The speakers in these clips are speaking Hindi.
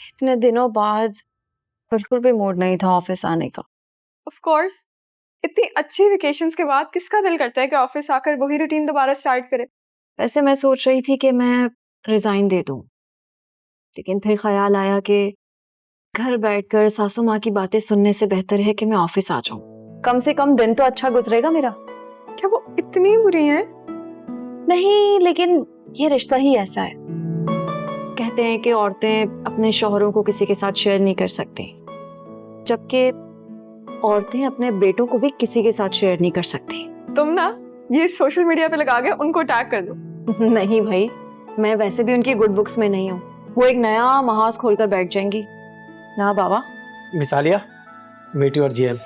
इतने दिनों बाद बिल्कुल भी मूड नहीं था ऑफिस आने का। ऑफ कोर्स, इतनी अच्छी वेकेशंस के बाद किसका दिल करता है कि ऑफिस आकर वही रूटीन दोबारा स्टार्ट करे। वैसे मैं सोच रही थी कि मैं रिजाइन दे दूं, लेकिन फिर ख्याल आया कि घर बैठकर सासू माँ की बातें सुनने से बेहतर है कि मैं ऑफिस आ जाऊं। कम से कम दिन तो अच्छा गुजरेगा मेरा। क्या वो इतनी बुरी हैं? नहीं, लेकिन ये रिश्ता ही ऐसा है। कहते हैं कि औरतें अपने शौहरों को किसी के साथ शेयर नहीं कर सकती, जबकि औरतें अपने बेटों को भी किसी के साथ शेयर नहीं कर सकती। तुम ना ये सोशल मीडिया पे लगा के उनको टैग कर दो। नहीं भाई, मैं वैसे भी उनकी गुड बुक्स में नहीं हूँ। वो एक नया महाज खोलकर बैठ जाएंगी ना बाबा। मिसालिया, मीट योर जीएम।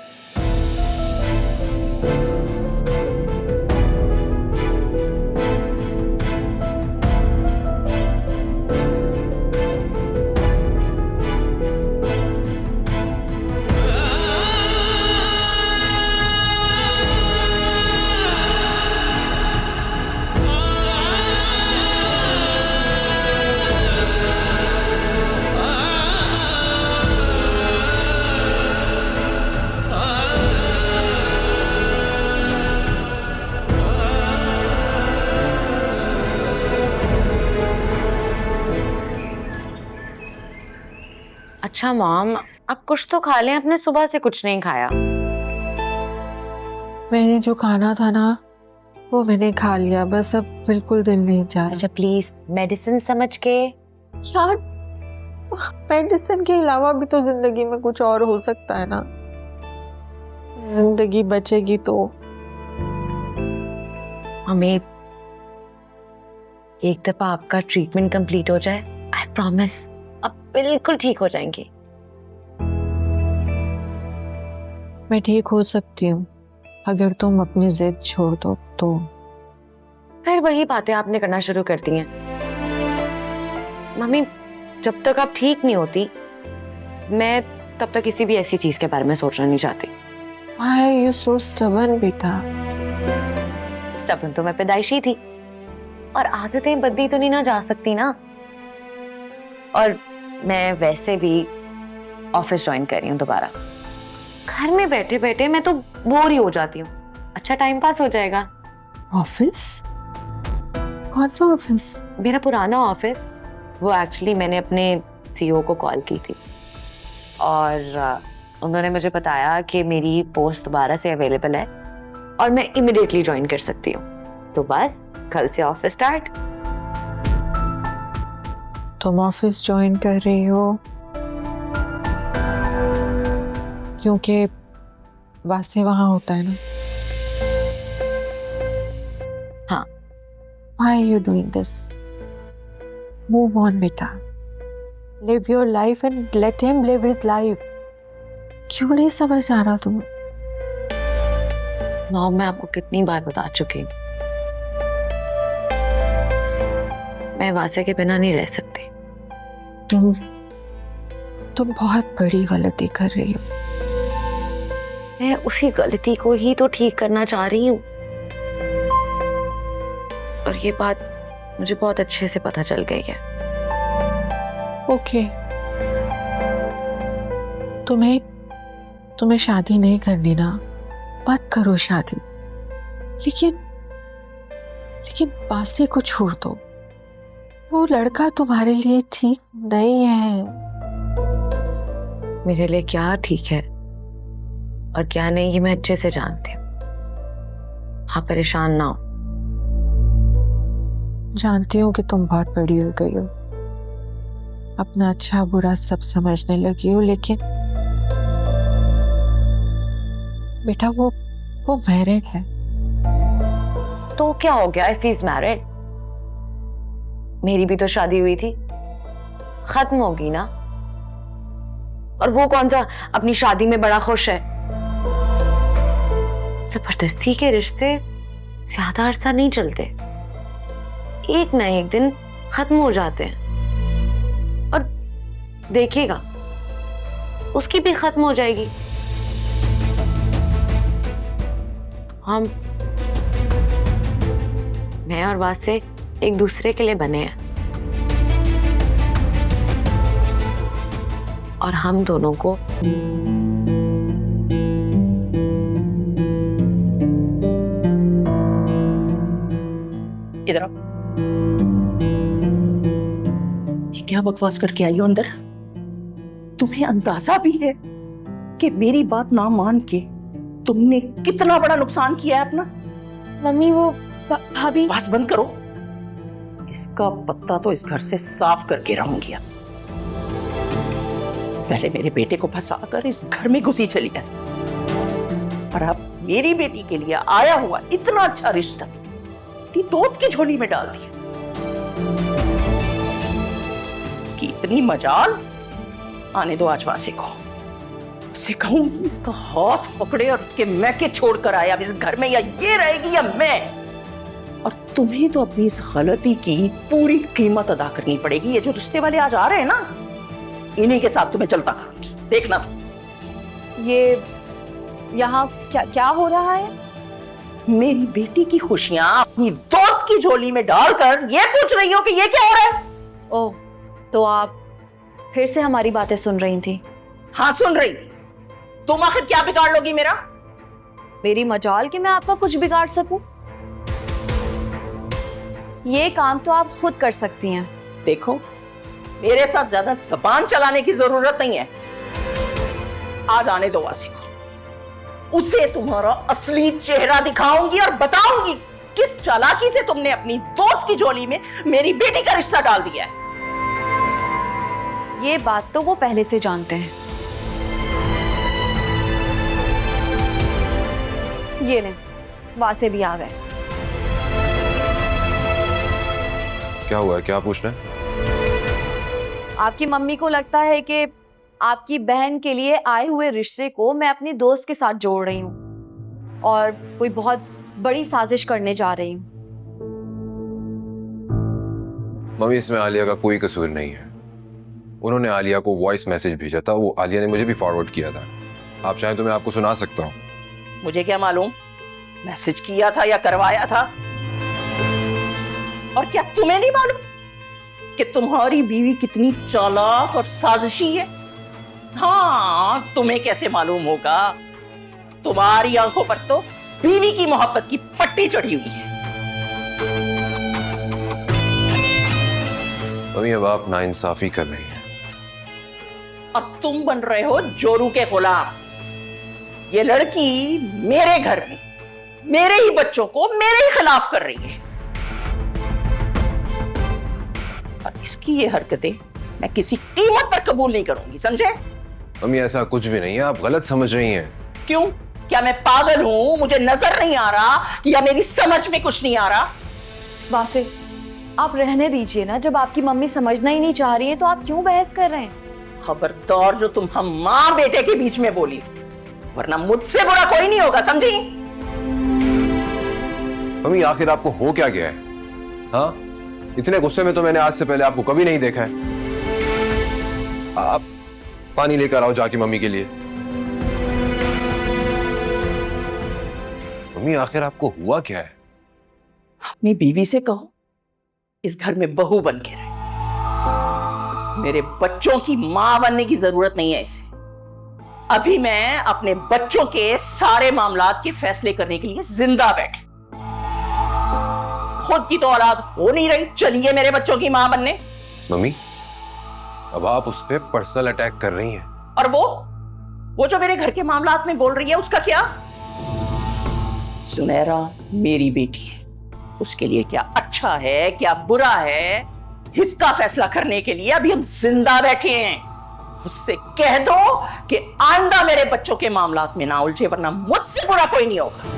अच्छा मॉम, आप कुछ तो खा लें, आपने सुबह से कुछ नहीं खाया। मैंने जो खाना था ना वो मैंने खा लिया, बस अब बिल्कुल दिल नहीं चाह रहा। अच्छा प्लीज मेडिसिन समझ के। यार, मेडिसिन के अलावा भी तो जिंदगी में कुछ और हो सकता है ना। जिंदगी बचेगी तो। हमें एक दफा आपका ट्रीटमेंट कंप्लीट हो जाए, आई प्रॉमिस आप बिल्कुल ठीक हो जाएंगे। मैं ठीक हो सकती हूँ अगर तुम अपनी जिद छोड़ दो तो। फिर वही बातें आपने करना शुरू कर दी हैं। मम्मी, जब तक आप ठीक नहीं होती मैं तब तक किसी भी ऐसी चीज के बारे में सोचना नहीं चाहती। Why are you so stubborn, बेटा? स्टबर्न तो मैं पैदाइशी थी, और आदतें बदली तो नहीं ना जा सकती ना। और मैं वैसे भी ऑफिस ज्वाइन कर रही हूँ दोबारा। घर में बैठे बैठे मैं तो बोर ही हो जाती हूँ। अच्छा टाइम पास हो जाएगा। ऑफिस? कौन सा ऑफिस? मेरा पुराना ऑफिस। वो एक्चुअली मैंने अपने सीईओ को कॉल की थी और उन्होंने मुझे बताया कि मेरी पोस्ट दोबारा से अवेलेबल है और मैं इमिडिएटली ज्वाइन कर सकती हूँ। तो बस कल से ऑफिस स्टार्ट। तुम ऑफिस ज्वाइन कर रही हो क्योंकि वासे वहां होता है ना? हाँ। Why are you doing this? Move on, बेटा। Live your life and let him live his life. क्यों नहीं समझ आ रहा तुम? मॉम, मैं आपको कितनी बार बता चुकी हूँ, मैं वासे के बिना नहीं रह सकती। तुम बहुत बड़ी गलती कर रही हो। मैं उसी गलती को ही तो ठीक करना चाह रही हूँ, और ये बात मुझे बहुत अच्छे से पता चल गई है। ओके, तुम्हें शादी नहीं करनी ना, मत करो शादी। लेकिन बासे को छोड़ दो। वो लड़का तुम्हारे लिए ठीक नहीं है। मेरे लिए क्या ठीक है और क्या नहीं ये मैं अच्छे से जानती हूँ। आप परेशान ना हो। जानती हूँ कि तुम बहुत बड़ी हो गई हो, अपना अच्छा बुरा सब समझने लगी हो, लेकिन बेटा वो मैरिड है। तो क्या हो गया इफ ही इज मैरिड? मेरी भी तो शादी हुई थी, खत्म होगी ना। और वो कौन सा अपनी शादी में बड़ा खुश है? जबरदस्ती के रिश्ते ज्यादा अरसा नहीं चलते, एक ना एक दिन खत्म हो जाते हैं। और देखिएगा उसकी भी खत्म हो जाएगी। मैं और वासे एक दूसरे के लिए बने हैं। और हम दोनों को इधर आओ। ये क्या बकवास करके आई हो अंदर? तुम्हें अंदाजा भी है कि मेरी बात ना मान के तुमने कितना बड़ा नुकसान किया है अपना? मम्मी वो भाभी बस बंद करो। इसका पत्ता तो इस घर से साफ करके रहूंगी अब। पहले मेरे बेटे को फंसाकर इस घर में घुसी चली है और अब मेरी बेटी के लिए आया हुआ इतना अच्छा रिश्ता अपनी दोस्त की झोली में डाल दिया। इसकी इतनी मजाल, आने दो आज वासे को। उसे कहूंगी इसका हाथ पकड़े और उसके मैके छोड़कर आया अब इस घर में, या ये रहेगी या मैं। और तुम्हें तो अपनी इस गलती की पूरी कीमत अदा करनी पड़ेगी। ये जो रिश्ते वाले आज आ रहे हैं ना, इन्हीं के साथ तुम्हें चलता करूंगी, देखना। ये यहाँ क्या क्या हो रहा है? मेरी बेटी की खुशियां अपनी दोस्त की झोली में डालकर ये पूछ रही हो कि ये क्या हो रहा है? ओह, तो आप फिर से हमारी बातें सुन रही थी? हाँ, सुन रही थी। तुम आखिर क्या बिगाड़ लोगी मेरा? मेरी मजाल कि मैं आपका कुछ बिगाड़ सकूं? ये काम तो आप खुद कर सकती हैं। देखो, मेरे साथ ज्यादा जबान चलाने की जरूरत नहीं है। आज आने दो वासी को, उसे तुम्हारा असली चेहरा दिखाऊंगी और बताऊंगी किस चालाकी से तुमने अपनी दोस्त की झोली में मेरी बेटी का रिश्ता डाल दिया है। ये बात तो वो पहले से जानते हैं। ये ले, वासे भी आ गए। क्या हुआ है? क्या पूछ रहे हैं? आपकी मम्मी को लगता है कि आपकी बहन के लिए आए हुए रिश्ते को मैं अपनी दोस्त के साथ जोड़ रही हूँ और कोई बहुत बड़ी साजिश करने जा रही हूँ। मम्मी, इसमें आलिया का कोई कसूर नहीं है। उन्होंने आलिया को वॉइस मैसेज भेजा था, वो आलिया ने मुझे भी फॉरवर्ड किया था। आप चाहें तो मैं आपको सुना सकता हूँ। मुझे क्या मालूम मैसेज किया था या करवाया था? और क्या तुम्हें नहीं मालूम कि तुम्हारी बीवी कितनी चालाक और साजिशी है? हाँ, तुम्हें कैसे मालूम होगा? तुम्हारी आंखों पर तो बीवी की मोहब्बत की पट्टी चढ़ी हुई है। मम्मी, अब आप नाइंसाफी कर रही हैं। और तुम बन रहे हो जोरू के गुलाम। ये लड़की मेरे घर में मेरे ही बच्चों को मेरे ही खिलाफ कर रही है और इसकी ये हरकतें मैं किसी कीमत पर कबूल नहीं करूंगी, समझे? मम्मी, ऐसा कुछ भी नहीं है, आप गलत समझ रही हैं। क्यों? क्या मैं पागल हूं? मुझे नजर नहीं आ रहा या मेरी समझ में कुछ नहीं आ रहा? वासे, आप रहने दीजिए ना। जब आपकी मम्मी समझना ही नहीं चाह रही है तो आप क्यों बहस कर रहे हैं? खबरदार जो तुम हम माँ बेटे के बीच में बोली, वरना मुझसे बुरा कोई नहीं होगा, समझी? मम्मी, आखिर आपको हो क्या गया है? हाँ, इतने गुस्से में तो मैंने आज से पहले आपको कभी नहीं देखा है। आप पानी लेकर आओ जाके मम्मी के लिए। मम्मी, आखिर आपको हुआ क्या है? अपनी बीवी से कहो इस घर में बहू बन के रहे। मेरे बच्चों की मां बनने की जरूरत नहीं है इसे। अभी मैं अपने बच्चों के सारे मामलात के फैसले करने के लिए जिंदा बैठी। खुद की तो औलाद हो नहीं रही, चलिए मेरे बच्चों की मां बनने। मम्मी, अब आप उस पर पर्सनल अटैक कर रही हैं। और वो जो मेरे घर के मामलात में बोल रही है, उसका क्या? सुनहरा मेरी बेटी है, उसके लिए क्या अच्छा है क्या बुरा है, इसका फैसला करने के लिए अभी हम जिंदा बैठे हैं। उससे कह दो कि आइंदा मेरे बच्चों के मामलात में ना उलझे, वरना मुझसे बुरा कोई नहीं होगा।